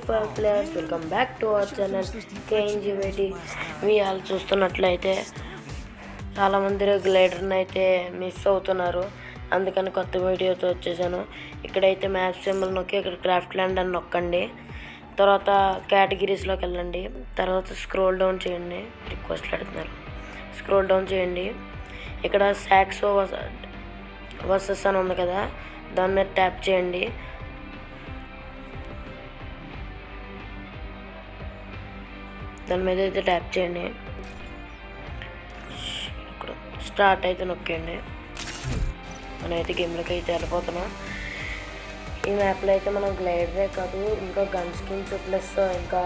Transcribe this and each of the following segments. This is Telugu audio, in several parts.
For players, welcome back to our channel కేఎన్జీవేటి. మీ వాళ్ళు చూస్తున్నట్లయితే చాలామంది గ్లైడర్ని అయితే మిస్ అవుతున్నారు, అందుకని కొత్త వీడియోతో వచ్చేసాను. ఇక్కడైతే మ్యాప్ సింబల్ నొక్కి ఇక్కడ క్రాఫ్ట్ ల్యాండ్ అని నొక్కండి. తర్వాత కేటగిరీస్లోకి వెళ్ళండి. తర్వాత స్క్రోల్ డౌన్ చేయండి. రిక్వెస్ట్లు అడుగుతున్నారు, స్క్రోల్ డౌన్ చేయండి. ఇక్కడ సాక్సో వర్సెస్ అని ఉంది కదా, దాని మీద ట్యాప్ చేయండి. దాని మీద అయితే ట్యాప్ చేయండి. ఇక్కడ స్టార్ట్ అయితే నొక్కండి. మనమైతే గేమ్లోకి అయితే వెళ్ళిపోతున్నాం. ఈ మ్యాప్లో అయితే మనం గ్లైడరే కాదు, ఇంకా గన్ స్కిన్స్ ప్లస్ ఇంకా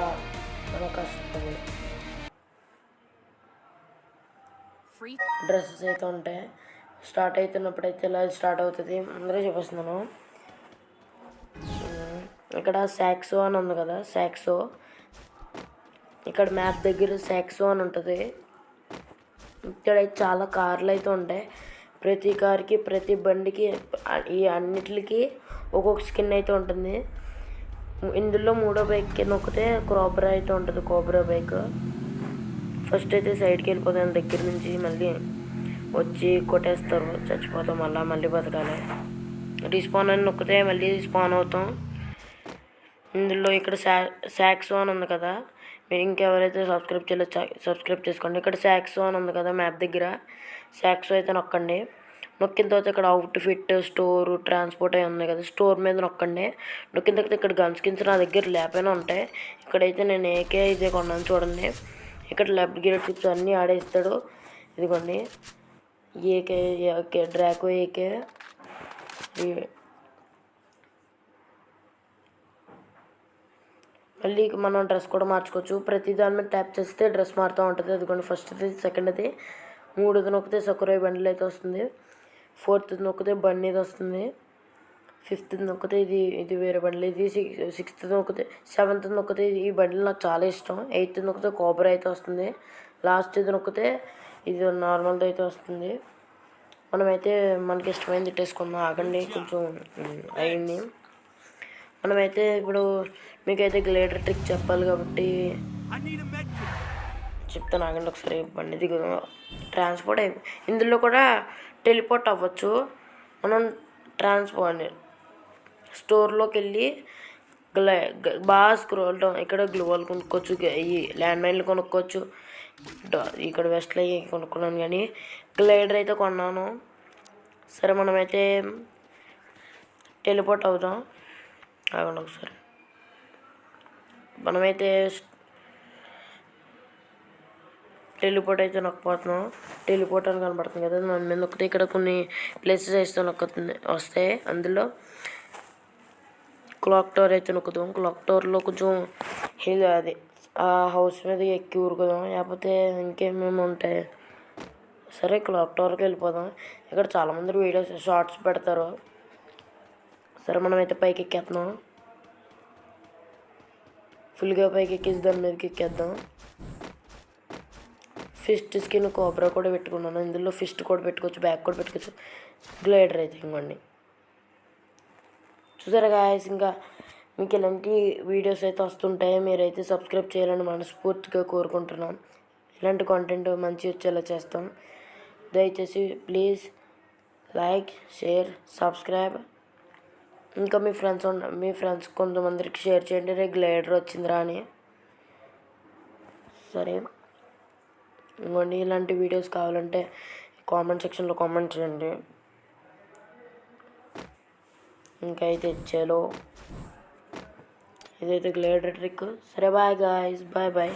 మనకు వస్తుంది డ్రెస్సెస్ అయితే ఉంటాయి. స్టార్ట్ అవుతున్నప్పుడు అయితే ఇలా స్టార్ట్ అవుతుంది. అందరూ చూపిస్తున్నాను. ఇక్కడ సాక్సో అని ఉంది కదా, సాక్సో ఇక్కడ మ్యాప్ దగ్గర సాక్సో అని ఉంటుంది. ఇక్కడ చాలా కార్లు అయితే ఉంటాయి. ప్రతి కార్కి ప్రతి బండికి ఈ అన్నిటికి ఒక్కొక్క స్కిన్ అయితే ఉంటుంది. ఇందులో మూడో బైక్ నొక్కితే కోబ్రా అయితే ఉంటుంది, కోబ్రా బైక్. ఫస్ట్ అయితే సైడ్కి వెళ్ళిపోతాను దగ్గర నుంచి, మళ్ళీ వచ్చి కొట్టేస్తారు, చచ్చిపోతాం, మళ్ళీ బతకాలి. రీస్పాన్ అని నొక్కితే మళ్ళీ స్పాన్ అవుతాం. ఇందులో ఇక్కడ సాక్సో అని ఉంది కదా, మీరు ఇంకెవరైతే సబ్స్క్రైబ్ చేయలేదు సబ్స్క్రైబ్ చేసుకోండి. ఇక్కడ సాక్సో అని ఉంది కదా మ్యాప్ దగ్గర, సాక్సో అయితే నొక్కండి. నొక్కిన తర్వాత ఇక్కడ అవుట్ ఫిట్, స్టోర్, ట్రాన్స్పోర్ట్ అవి ఉన్నాయి కదా, స్టోర్ మీద నొక్కండి. నొక్కిన తర్వాత ఇక్కడ గన్ స్కిన్స్ నా దగ్గర లేపైనా ఉంటాయి. ఇక్కడైతే నేను ఏకే ఇదే కొన్నాను చూడండి. ఇక్కడ లెఫ్ట్ గేర్ చిప్స్ అన్నీ ఆడేస్తాడు. ఇదిగోండి ఏకే డ్రాకో ఏకే. మళ్ళీ మనం డ్రెస్ కూడా మార్చుకోవచ్చు. ప్రతి దాని మీద ట్యాప్ చేస్తే డ్రెస్ మారుతూ ఉంటుంది. అదిగోండి ఫస్ట్ది, సెకండ్ది, మూడోది నొక్కితే సకురై బండిల్ అయితే వస్తుంది. ఫోర్త్ నొక్కితే బండిది వస్తుంది. ఫిఫ్త్ నొక్కితే ఇది వేరే బండిల్. ఇది సిక్స్త్ నొక్కితే, సెవెంత్ నొక్కితే ఈ బండిల్ నాకు చాలా ఇష్టం. ఎయిత్ నొక్కితే కోబ్రా అయితే వస్తుంది. లాస్ట్ ఇది నొక్కితే ఇది నార్మల్ది అయితే వస్తుంది. మనమైతే మనకి ఇష్టమైనది తిట్టేసుకుందాం. ఆగండి, కొంచెం అయింది. మనమైతే ఇప్పుడు మీకైతే గ్లైడర్ ట్రిక్ చెప్పాలి కాబట్టి చెప్తాను, ఆగండి ఒకసారి. బండి దిగు ట్రాన్స్పోర్ట్ ఇందులో కూడా టెలిపోర్ట్ అవ్వచ్చు. మనం ట్రాన్స్పోర్ట్ స్టోర్లోకి వెళ్ళి బాగా స్క్రోల్ డౌన్, ఇక్కడ గ్లూవాల్ కొనుక్కోవచ్చు, ఈ ల్యాండ్ మైన్లు కొనుక్కోవచ్చు. ఇక్కడ వెస్ట్లో కొనుక్కున్నాను, కానీ గ్లైడర్ అయితే కొన్నాను. సరే మనమైతే టెలిపోర్ట్ అవుదాం. ఆగండి ఒకసారి. మనమైతే టెలిపోర్ట్ అయితే నొక్కిపోతున్నాం. టెలిపోర్ట్ అని కనబడుతుంది కదా, మన మీద నొక్కితే ఇక్కడ కొన్ని ప్లేసెస్ అయితే వస్తాయి. అందులో క్లాక్ టవర్ అయితే నొక్కుదాం. క్లాక్ టవర్లో కొంచెం అది ఆ హౌస్ మీద ఎక్కి ఊరుకుదాం, లేకపోతే ఇంకేమేమి ఉంటాయి. సరే క్లాక్ టవర్కి వెళ్ళిపోదాం. ఇక్కడ చాలామంది వీడియోస్ షార్ట్స్ పెడతారు. సరే మనమైతే పైకి ఎక్కేస్తున్నాం. ఫుల్గా పైకి ఎక్కేసి దాని మీదకి ఎక్కేద్దాం. ఫిస్ట్ స్కిన్ కోబ్రా కూడా పెట్టుకున్నాను. ఇందులో ఫిస్ట్ కూడా పెట్టుకోవచ్చు, బ్యాక్ కూడా పెట్టుకోవచ్చు. గ్లైడర్ అయితే ఇంకోండి. చూసారా గాయస్, ఇంకా మీకు ఇలాంటి వీడియోస్ అయితే వస్తుంటాయి. మీరైతే సబ్స్క్రైబ్ చేయాలని మనస్ఫూర్తిగా కోరుకుంటున్నాం. ఇలాంటి కాంటెంట్ మంచి వచ్చేలా చేస్తాం. దయచేసి ప్లీజ్ లైక్, షేర్, సబ్స్క్రైబ్. ఇంకా మీ ఫ్రెండ్స్ కొంతమందికి షేర్ చేయండి, రే గ్లైడర్ వచ్చిందిరా అని. సరే ఇంకోండి, ఇలాంటి వీడియోస్ కావాలంటే కామెంట్ సెక్షన్లో కామెంట్ చేయండి. ఇంకా అయితే ఇచ్చేలో ఇదైతే గ్లైడర్ ట్రిక్. సరే బాయ్ గాయ్స్, బాయ్.